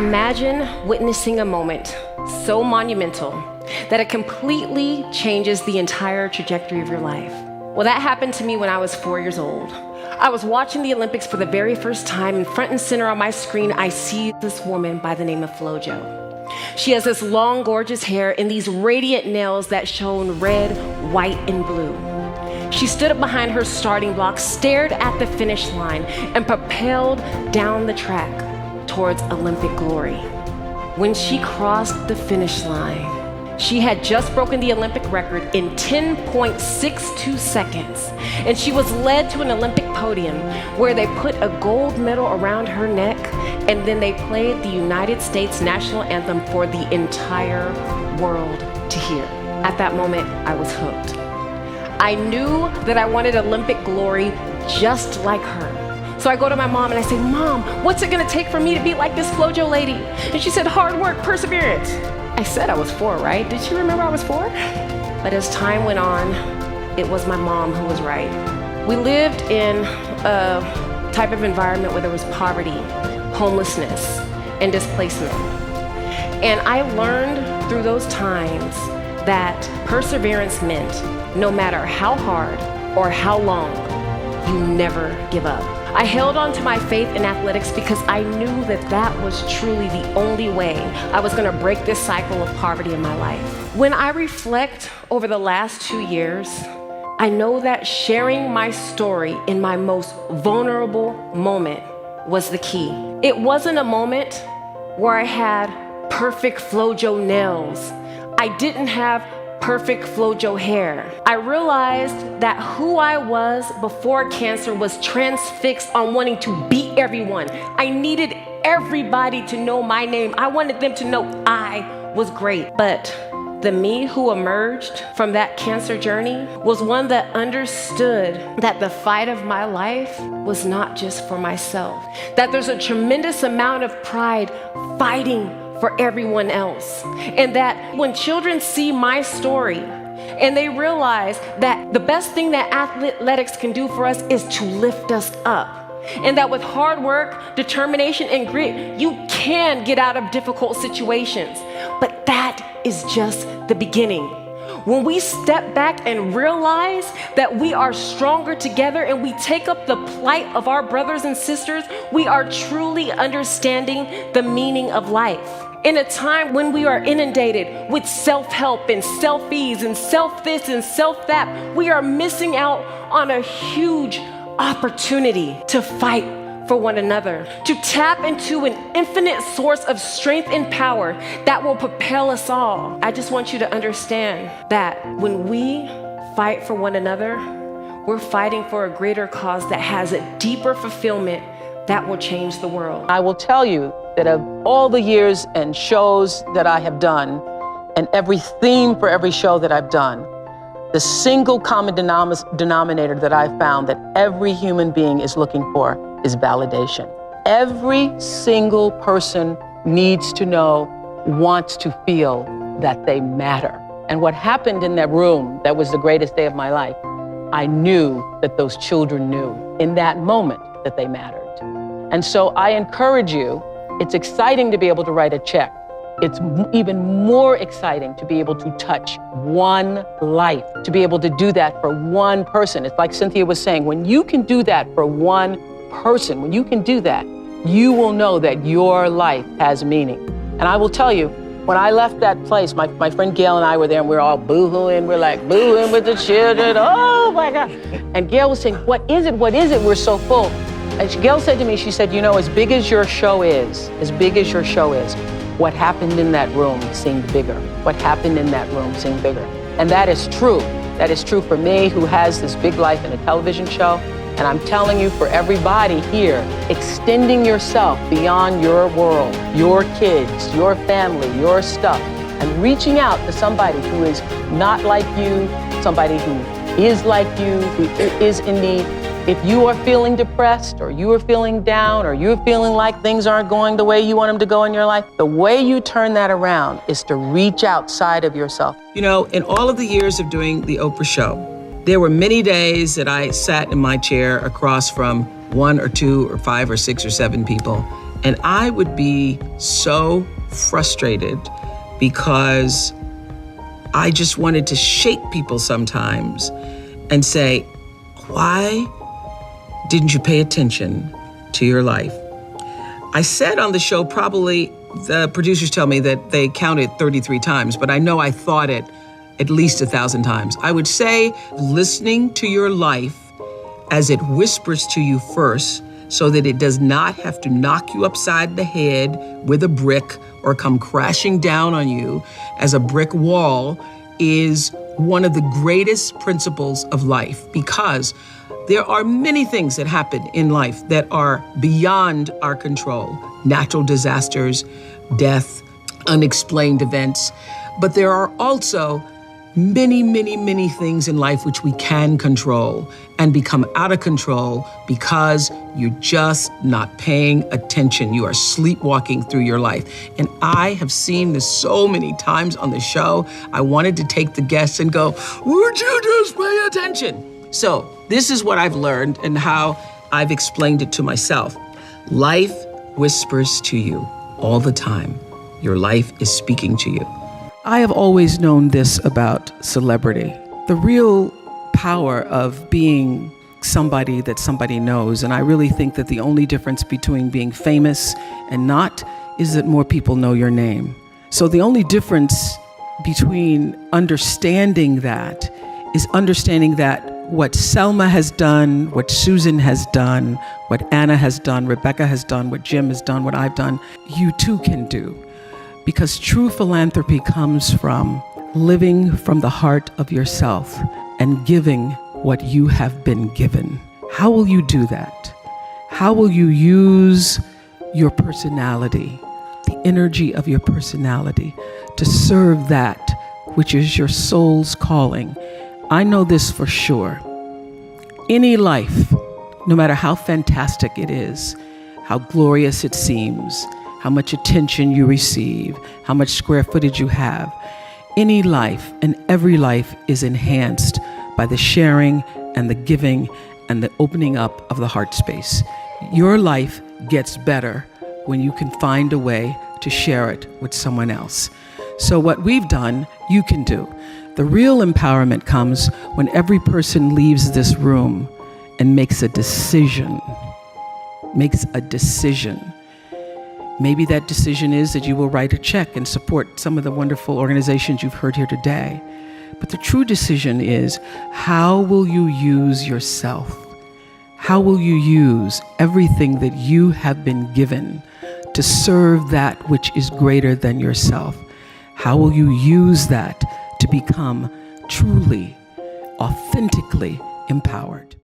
Imagine witnessing a moment so monumental that it completely changes the entire trajectory of your life. Well, that happened to me when I was 4 years old. I was watching the Olympics for the very first time, and front and center on my screen, I see this woman by the name of FloJo. She has this long, gorgeous hair and these radiant nails that shone red, white, and blue. She stood up behind her starting block, stared at the finish line, and propelled down the track towards Olympic glory. When she crossed the finish line, she had just broken the Olympic record in 10.62 seconds, and she was led to an Olympic podium where they put a gold medal around her neck, and then they played the United States national anthem for the entire world to hear. At that moment, I was hooked. I knew that I wanted Olympic glory just like her. So I go to my mom and I say, "Mom, what's it gonna take for me to be like this FloJo lady?" And she said, "Hard work, perseverance." I said I was 4, right? Did she remember I was 4? But as time went on, it was my mom who was right. We lived in a type of environment where there was poverty, homelessness, and displacement. And I learned through those times that perseverance meant no matter how hard or how long, you never give up. I held on to my faith in athletics because I knew that that was truly the only way I was gonna break this cycle of poverty in my life. When I reflect over the last 2 years, I know that sharing my story in my most vulnerable moment was the key. It wasn't a moment where I had perfect FloJo nails. I didn't have perfect FloJo hair. I realized that who I was before cancer was transfixed on wanting to beat everyone. I needed everybody to know my name. I wanted them to know I was great. But the me who emerged from that cancer journey was one that understood that the fight of my life was not just for myself, that there's a tremendous amount of pride fighting for everyone else. And that when children see my story and they realize that the best thing that athletics can do for us is to lift us up. And that with hard work, determination, and grit, you can get out of difficult situations. But that is just the beginning. When we step back and realize that we are stronger together and we take up the plight of our brothers and sisters, we are truly understanding the meaning of life. In a time when we are inundated with self-help and selfies and self-this and self-that, we are missing out on a huge opportunity to fight for one another, to tap into an infinite source of strength and power that will propel us all. I just want you to understand that when we fight for one another, we're fighting for a greater cause that has a deeper fulfillment that will change the world. I will tell you that of all the years and shows that I have done, and every theme for every show that I've done, the single common denominator that I've found that every human being is looking for is validation. Every single person needs to know, wants to feel that they matter. And what happened in that room, that was the greatest day of my life, I knew that those children knew in that moment that they mattered. And so I encourage you, it's exciting to be able to write a check. It's even more exciting to be able to touch one life, to be able to do that for one person. It's like Cynthia was saying, when you can do that for one person, when you can do that, you will know that your life has meaning. And I will tell you, when I left that place, my friend Gail and I were there and we were all boo-hooing. We're like boo-hooing with the children. Oh my God. And Gail was saying, what is it? What is it? We're so full. And Gail said to me, she said, you know, as big as your show is, what happened in that room seemed bigger. What happened in that room seemed bigger. And that is true. That is true for me, who has this big life in a television show. And I'm telling you, for everybody here, extending yourself beyond your world, your kids, your family, your stuff, and reaching out to somebody who is not like you, somebody who is like you, who is in need. If you are feeling depressed, or you are feeling down, or you're feeling like things aren't going the way you want them to go in your life, the way you turn that around is to reach outside of yourself. You know, in all of the years of doing the Oprah show, there were many days that I sat in my chair across from 1 or 2 or 5 or 6 or 7 people, And I would be so frustrated because I just wanted to shake people sometimes and say, why didn't you pay attention to your life? I said on the show, probably the producers tell me that they counted 33 times, but I know I thought it at least 1,000 times. I would say listening to your life as it whispers to you first, so that it does not have to knock you upside the head with a brick or come crashing down on you as a brick wall, is one of the greatest principles of life, because there are many things that happen in life that are beyond our control. Natural disasters, death, unexplained events. But there are also many, many, many things in life which we can control and become out of control because you're just not paying attention. You are sleepwalking through your life. And I have seen this so many times on the show. I wanted to take the guests and go, would you just pay attention? So this is what I've learned and how I've explained it to myself. Life whispers to you all the time. Your life is speaking to you. I have always known this about celebrity. The real power of being somebody that somebody knows, and I really think that the only difference between being famous and not is that more people know your name. So the only difference between understanding that is understanding that what Selma has done, what Susan has done, what Anna has done, Rebecca has done, what Jim has done, what I've done, you too can do. Because true philanthropy comes from living from the heart of yourself and giving what you have been given. How will you do that? How will you use your personality, the energy of your personality, to serve that which is your soul's calling? I know this for sure. Any life, no matter how fantastic it is, how glorious it seems, how much attention you receive, how much square footage you have, any life and every life is enhanced by the sharing and the giving and the opening up of the heart space. Your life gets better when you can find a way to share it with someone else. So what we've done, you can do. The real empowerment comes when every person leaves this room and makes a decision. Maybe that decision is that you will write a check and support some of the wonderful organizations you've heard here today. But the true decision is, how will you use yourself? How will you use everything that you have been given to serve that which is greater than yourself? How will you use that to become truly, authentically empowered?